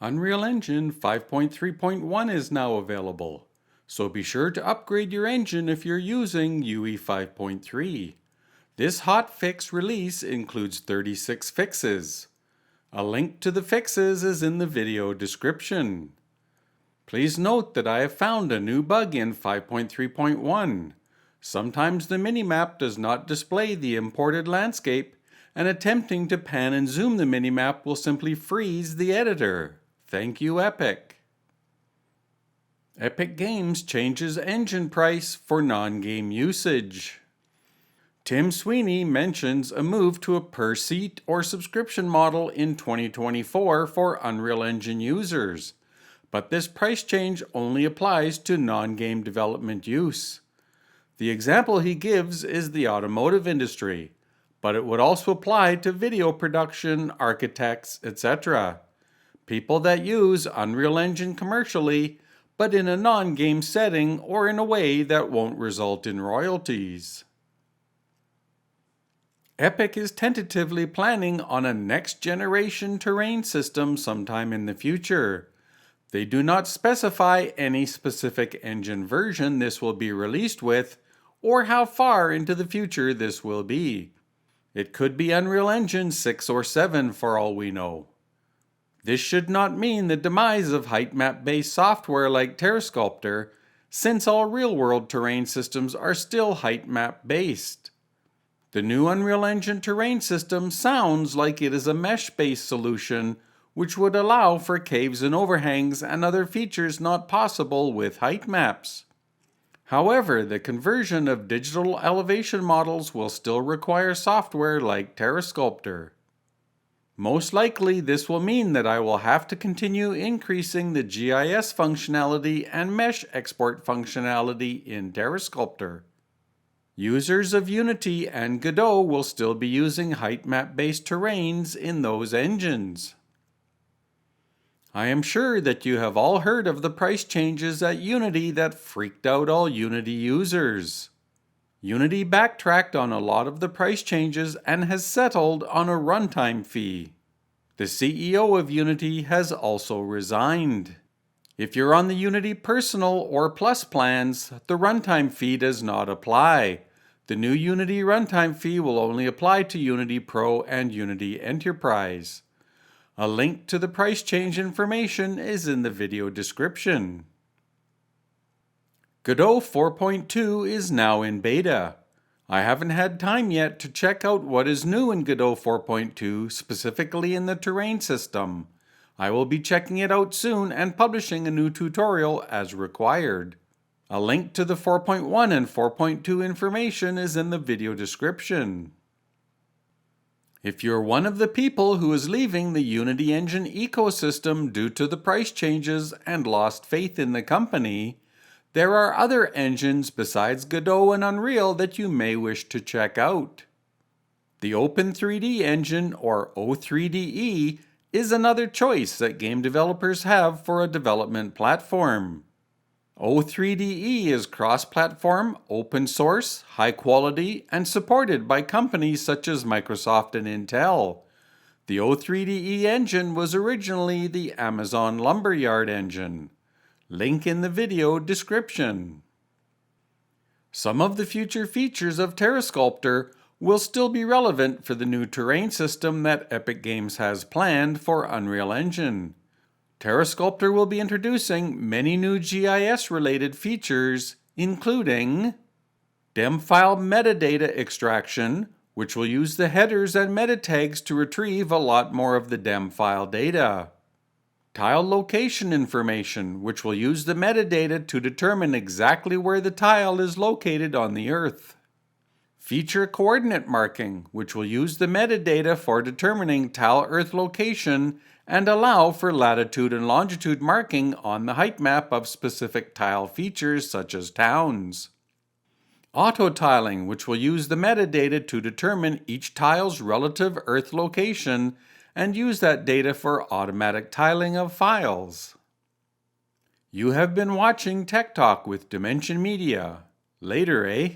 Unreal Engine 5.3.1 is now available, so be sure to upgrade your engine if you're using UE 5.3. This hotfix release includes 36 fixes. A link to the fixes is in the video description. Please note that I have found a new bug in 5.3.1. Sometimes the minimap does not display the imported landscape, and attempting to pan and zoom the minimap will simply freeze the editor. Thank you, Epic. Epic Games changes engine price for non-game usage. Tim Sweeney mentions a move to a per-seat or subscription model in 2024 for Unreal Engine users, but this price change only applies to non-game development use. The example he gives is the automotive industry, but it would also apply to video production, architects, etc. People that use Unreal Engine commercially, but in a non-game setting or in a way that won't result in royalties. Epic is tentatively planning on a next-generation terrain system sometime in the future. They do not specify any specific engine version this will be released with, or how far into the future this will be. It could be Unreal Engine 6 or 7 for all we know. This should not mean the demise of height map-based software like TerreSculptor, since all real-world terrain systems are still height map-based. The new Unreal Engine terrain system sounds like it is a mesh-based solution, which would allow for caves and overhangs and other features not possible with height maps. However, the conversion of digital elevation models will still require software like TerreSculptor. Most likely, this will mean that I will have to continue increasing the GIS functionality and mesh export functionality in TerreSculptor. Users of Unity and Godot will still be using height map-based terrains in those engines. I am sure that you have all heard of the price changes at Unity that freaked out all Unity users. Unity backtracked on a lot of the price changes and has settled on a runtime fee. The CEO of Unity has also resigned. If you're on the Unity Personal or Plus plans, the runtime fee does not apply. The new Unity runtime fee will only apply to Unity Pro and Unity Enterprise. A link to the price change information is in the video description. Godot 4.2 is now in beta. I haven't had time yet to check out what is new in Godot 4.2, specifically in the terrain system. I will be checking it out soon and publishing a new tutorial as required. A link to the 4.1 and 4.2 information is in the video description. If you're one of the people who is leaving the Unity Engine ecosystem due to the price changes and lost faith in the company, there are other engines besides Godot and Unreal that you may wish to check out. The O3DE engine, or O3DE, is another choice that game developers have for a development platform. O3DE is cross-platform, open source, high quality, and supported by companies such as Microsoft and Intel. The O3DE engine was originally the Amazon Lumberyard engine. Link in the video description. Some of the future features of TerreSculptor will still be relevant for the new terrain system that Epic Games has planned for Unreal Engine. TerreSculptor will be introducing many new GIS-related features, including DEM file metadata extraction, which will use the headers and meta tags to retrieve a lot more of the DEM file data. Tile location information, which will use the metadata to determine exactly where the tile is located on the Earth. Feature coordinate marking, which will use the metadata for determining tile Earth location and allow for latitude and longitude marking on the height map of specific tile features such as towns. Auto tiling, which will use the metadata to determine each tile's relative Earth location and use that data for automatic tiling of files. You have been watching Tech Talk with Demenzun Media. Later, eh?